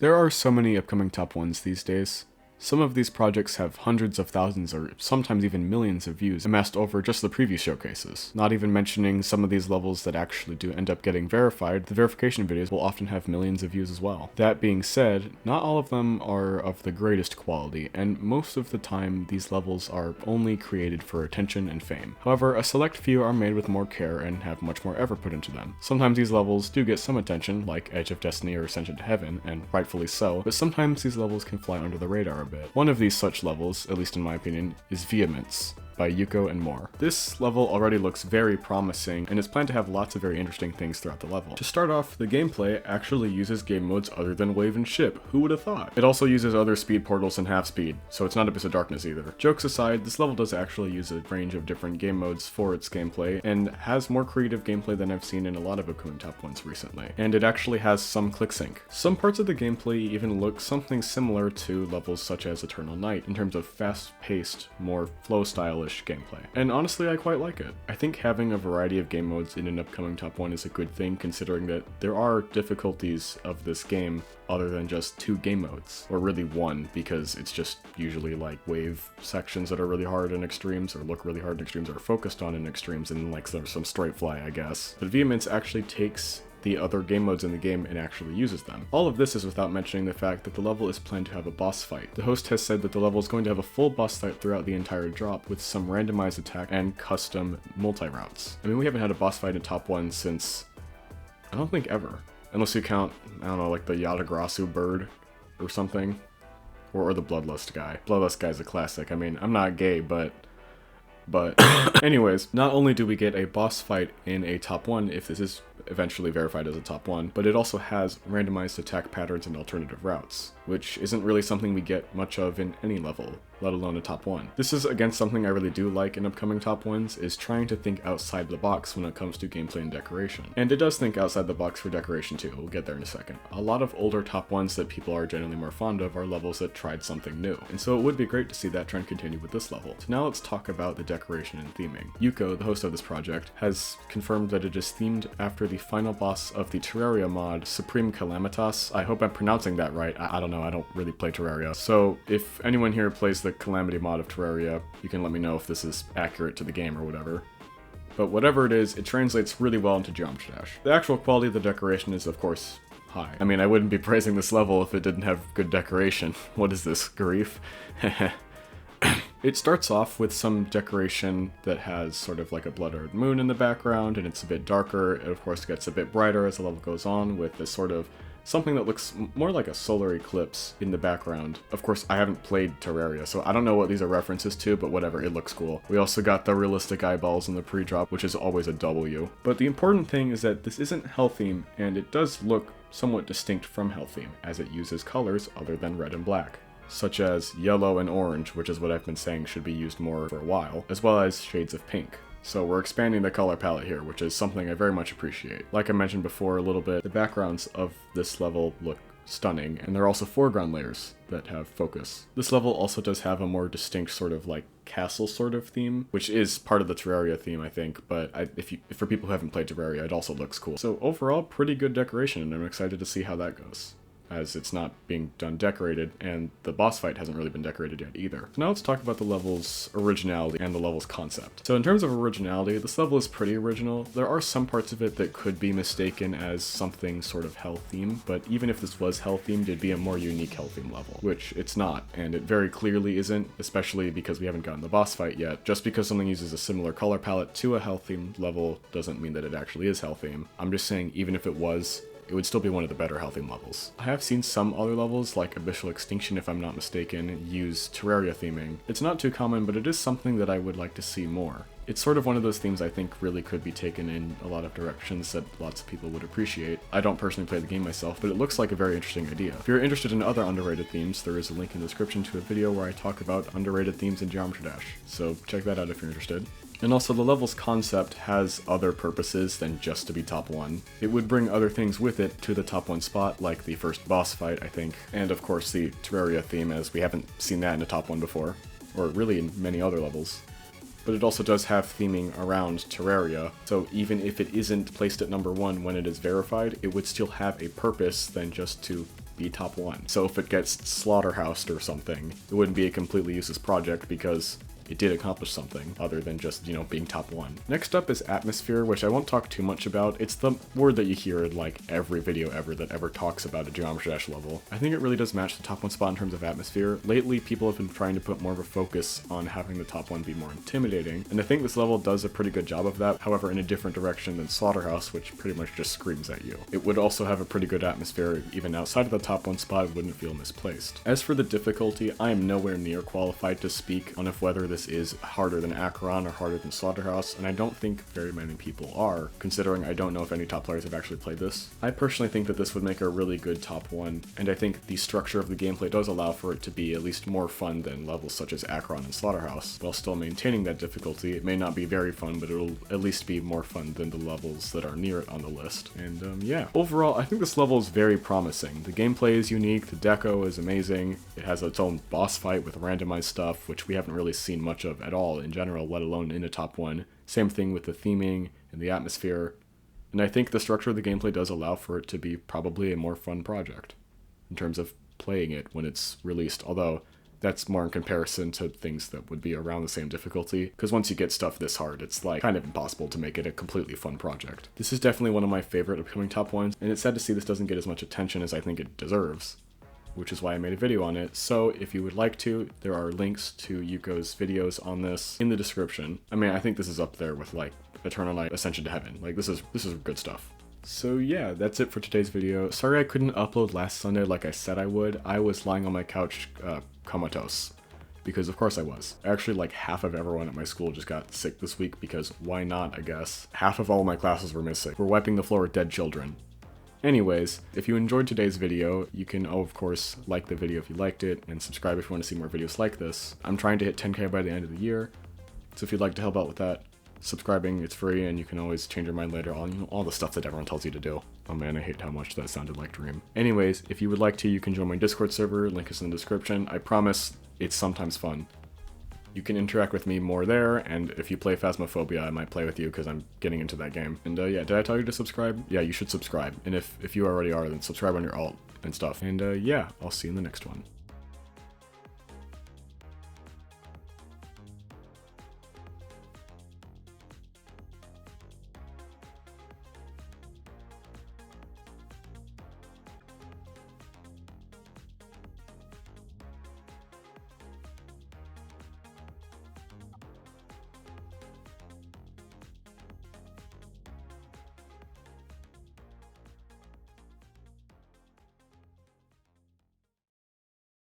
There are so many upcoming top 1s these days. Some of these projects have hundreds of thousands or sometimes even millions of views amassed over just the preview showcases. Not even mentioning some of these levels that actually do end up getting verified, the verification videos will often have millions of views as well. That being said, not all of them are of the greatest quality, and most of the time these levels are only created for attention and fame. However, a select few are made with more care and have much more effort put into them. Sometimes these levels do get some attention, like Edge of Destiny or Ascension to Heaven, and rightfully so, but sometimes these levels can fly under the radar a bit. One of these such levels, at least in my opinion, is Vehemence by Yuko and more. This level already looks very promising, and is planned to have lots of very interesting things throughout the level. To start off, the gameplay actually uses game modes other than Wave and Ship. Who would have thought? It also uses other speed portals and half speed, so it's not Abyss of Darkness either. Jokes aside, this level does actually use a range of different game modes for its gameplay, and has more creative gameplay than I've seen in a lot of upcoming top 1s recently. And it actually has some click sync. Some parts of the gameplay even look something similar to levels such as Eternal Night, in terms of fast-paced, more flow-stylish gameplay. And honestly, I quite like it. I think having a variety of game modes in an upcoming top 1 is a good thing, considering that there are difficulties of this game other than just 2 game modes, or really 1, because it's just usually like wave sections that are really hard in extremes, or look really hard in extremes, or focused on in extremes, and like there's some straight fly, I guess. But Vehemence actually takes the other game modes in the game and actually uses them. All of this is without mentioning the fact that the level is planned to have a boss fight. The host has said that the level is going to have a full boss fight throughout the entire drop, with some randomized attack and custom multi-routes. I mean, we haven't had a boss fight in top 1 since, I don't think ever. Unless you count, I don't know, like the Yatagrasu bird or something. Or the Bloodlust guy. Bloodlust guy's a classic. I mean, I'm not gay, but anyways, not only do we get a boss fight in a top 1 if this is eventually verified as a top 1, but it also has randomized attack patterns and alternative routes, which isn't really something we get much of in any level, let alone a top 1. This is again something I really do like in upcoming top 1s, is trying to think outside the box when it comes to gameplay and decoration. And it does think outside the box for decoration too, we'll get there in a second. A lot of older top 1s that people are generally more fond of are levels that tried something new, and so it would be great to see that trend continue with this level. So now let's talk about the decoration and theming. Yuko, the host of this project, has confirmed that it is themed after the final boss of the Terraria mod, Supreme Calamitas. I hope I'm pronouncing that right. I don't know, I don't really play Terraria. So if anyone here plays the Calamity mod of Terraria, you can let me know if this is accurate to the game or whatever. But whatever it is, it translates really well into Geometry Dash. The actual quality of the decoration is, of course, high. I mean, I wouldn't be praising this level if it didn't have good decoration. What is this, grief? It starts off with some decoration that has sort of like a blood-red moon in the background, and it's a bit darker. It of course gets a bit brighter as the level goes on, with this sort of something that looks more like a solar eclipse in the background. Of course, I haven't played Terraria, so I don't know what these are references to, but whatever, it looks cool. We also got the realistic eyeballs in the pre-drop, which is always a W. But the important thing is that this isn't Hell theme, and it does look somewhat distinct from Hell theme, as it uses colors other than red and black, such as yellow and orange, which is what I've been saying should be used more for a while, as well as shades of pink. So we're expanding the color palette here, which is something I very much appreciate. Like I mentioned before a little bit, the backgrounds of this level look stunning, and there are also foreground layers that have focus. This level also does have a more distinct sort of like castle sort of theme, which is part of the Terraria theme, I think, but if for people who haven't played Terraria, it also looks cool. So overall, pretty good decoration, and I'm excited to see how that goes, as it's not being done decorated, and the boss fight hasn't really been decorated yet either. So now let's talk about the level's originality and the level's concept. So in terms of originality, this level is pretty original. There are some parts of it that could be mistaken as something sort of Hell theme, but even if this was Hell themed, it'd be a more unique Hell theme level, which it's not, and it very clearly isn't, especially because we haven't gotten the boss fight yet. Just because something uses a similar color palette to a Hell themed level doesn't mean that it actually is Hell theme. I'm just saying, even if it was, it would still be one of the better Hell theme levels. I have seen some other levels, like Abyssal Extinction if I'm not mistaken, use Terraria theming. It's not too common, but it is something that I would like to see more. It's sort of one of those themes I think really could be taken in a lot of directions that lots of people would appreciate. I don't personally play the game myself, but it looks like a very interesting idea. If you're interested in other underrated themes, there is a link in the description to a video where I talk about underrated themes in Geometry Dash, so check that out if you're interested. And also, the level's concept has other purposes than just to be top 1. It would bring other things with it to the top 1 spot, like the first boss fight, I think, and of course the Terraria theme, as we haven't seen that in a top 1 before, or really in many other levels. But it also does have theming around Terraria, so even if it isn't placed at number 1 when it is verified, it would still have a purpose than just to be top 1. So if it gets slaughterhoused or something, it wouldn't be a completely useless project because it did accomplish something other than just, you know, being top 1. Next up is atmosphere, which I won't talk too much about. It's the word that you hear in like every video ever that ever talks about a Geometry Dash level. I think it really does match the top 1 spot in terms of atmosphere. Lately, people have been trying to put more of a focus on having the top 1 be more intimidating, and I think this level does a pretty good job of that, however in a different direction than Slaughterhouse, which pretty much just screams at you. It would also have a pretty good atmosphere even outside of the top 1 spot. It wouldn't feel misplaced. As for the difficulty, I am nowhere near qualified to speak on if whether this is harder than Acheron or harder than Slaughterhouse, and I don't think very many people are, considering I don't know if any top players have actually played this. I personally think that this would make a really good top 1, and I think the structure of the gameplay does allow for it to be at least more fun than levels such as Acheron and Slaughterhouse, while still maintaining that difficulty. It may not be very fun, but it'll at least be more fun than the levels that are near it on the list. And yeah, overall, I think this level is very promising. The gameplay is unique, the deco is amazing, it has its own boss fight with randomized stuff, which we haven't really seen much of at all in general, let alone in a top 1. Same thing with the theming and the atmosphere, and I think the structure of the gameplay does allow for it to be probably a more fun project in terms of playing it when it's released, although that's more in comparison to things that would be around the same difficulty, because once you get stuff this hard, it's like kind of impossible to make it a completely fun project. This is definitely one of my favorite upcoming top 1s, and it's sad to see this doesn't get as much attention as I think it deserves, which is why I made a video on it. So if you would like to, there are links to Yuko's videos on this in the description. I mean, I think this is up there with like Eternal Night, Ascension to Heaven. Like this is good stuff. So yeah, that's it for today's video. Sorry I couldn't upload last Sunday like I said I would. I was lying on my couch comatose, because of course I was. Actually, like half of everyone at my school just got sick this week, because why not, I guess. Half of all my classes were missing. We're wiping the floor with dead children. Anyways, if you enjoyed today's video, you can, of course, like the video if you liked it, and subscribe if you want to see more videos like this. I'm trying to hit 10K by the end of the year, so if you'd like to help out with that, subscribing, it's free, and you can always change your mind later on, you know, all the stuff that everyone tells you to do. Oh man, I hate how much that sounded like Dream. Anyways, if you would like to, you can join my Discord server, link is in the description. I promise, it's sometimes fun. You can interact with me more there, and if you play Phasmophobia, I might play with you because I'm getting into that game. And yeah, did I tell you to subscribe? Yeah, you should subscribe. And if you already are, then subscribe on your alt and stuff. And yeah, I'll see you in the next one.